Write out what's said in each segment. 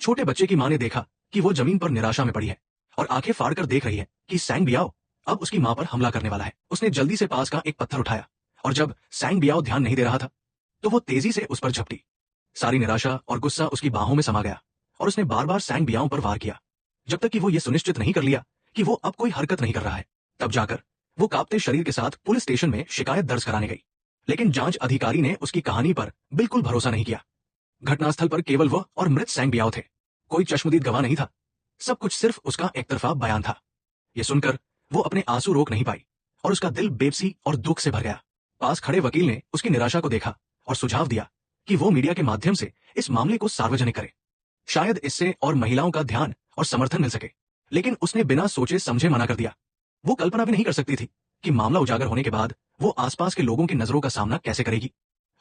छोटे बच्चे की मां ने देखा कि वो जमीन पर निराशा में पड़ी है और आंखें फाड़कर देख रही है कि सैंग बियाओ अब उसकी मां पर हमला करने वाला है। उसने जल्दी से पास का एक पत्थर उठाया और जब सैंग बियाओ ध्यान नहीं दे रहा था तो वो तेजी से उस पर झपटी। सारी निराशा और गुस्सा उसकी बाहों में समा गया और उसने बार बार सैंग बियाओ पर वार किया जब तक कि वो ये सुनिश्चित नहीं कर लिया कि वो अब कोई हरकत नहीं कर रहा है। तब जाकर वो कांपते शरीर के साथ पुलिस स्टेशन में शिकायत दर्ज कराने गई, लेकिन जांच अधिकारी ने उसकी कहानी पर बिल्कुल भरोसा नहीं किया। घटनास्थल पर केवल वह और मृत सैंग बियाओ थे, कोई चश्मदीद गवाह नहीं था। सब कुछ सिर्फ उसका एकतरफा बयान था। यह सुनकर वो अपने आंसू रोक नहीं पाई और उसका दिल बेबसी और दुख से भर गया। पास खड़े वकील ने उसकी निराशा को देखा और सुझाव दिया कि वो मीडिया के माध्यम से इस मामले को सार्वजनिक करे, शायद इससे और महिलाओं का ध्यान और समर्थन मिल सके। लेकिन उसने बिना सोचे समझे मना कर दिया। वो कल्पना भी नहीं कर सकती थी कि मामला उजागर होने के बाद वो आसपास के लोगों की नजरों का सामना कैसे करेगी,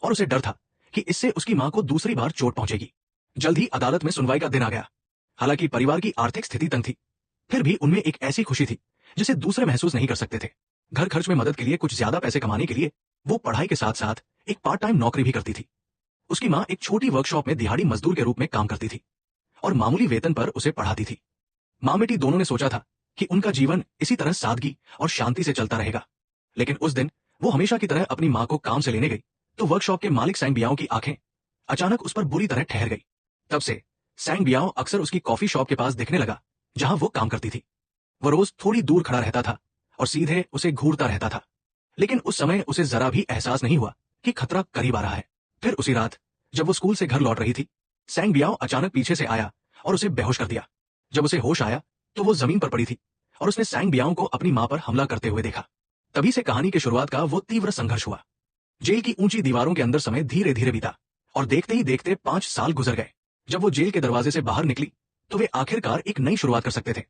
और उसे डर था कि इससे उसकी मां को दूसरी बार चोट पहुंचेगी। जल्द ही अदालत में सुनवाई का दिन आ गया। हालांकि परिवार की आर्थिक स्थिति तंग थी, फिर भी उनमें एक ऐसी खुशी थी जिसे दूसरे महसूस नहीं कर सकते थे। घर खर्च में मदद के लिए कुछ ज्यादा पैसे कमाने के लिए वो पढ़ाई के साथ साथ एक पार्ट टाइम नौकरी भी करती थी। उसकी मां एक छोटी वर्कशॉप में दिहाड़ी मजदूर के रूप में काम करती थी और मामूली वेतन पर उसे पढ़ाती थी। मां बेटी दोनों ने सोचा था कि उनका जीवन इसी तरह सादगी और शांति से चलता रहेगा। लेकिन उस दिन वो हमेशा की तरह अपनी मां को काम से लेने गई तो वर्कशॉप के मालिक सैंग बियाओ की आंखें अचानक उस पर बुरी तरह ठहर गई। तब से सैंग बियाओ अक्सर उसकी कॉफी शॉप के पास दिखने लगा जहां वो काम करती थी। वो रोज थोड़ी दूर खड़ा रहता था और सीधे उसे घूरता रहता था, लेकिन उस समय उसे जरा भी एहसास नहीं हुआ कि खतरा करीब आ रहा है। फिर उसी रात जब वो स्कूल से घर लौट रही थी, सैंग बियाओ अचानक पीछे से आया और उसे बेहोश कर दिया। जब उसे होश आया तो वो जमीन पर पड़ी थी और उसने सैंग बियाओ को अपनी मां पर हमला करते हुए देखा। तभी से कहानी की शुरुआत का वो तीव्र संघर्ष हुआ। जेल की ऊंची दीवारों के अंदर समय धीरे धीरे बीता और देखते ही देखते 5 साल गुजर गए। जब वो जेल के दरवाजे से बाहर निकली तो वे आखिरकार एक नई शुरुआत कर सकते थे।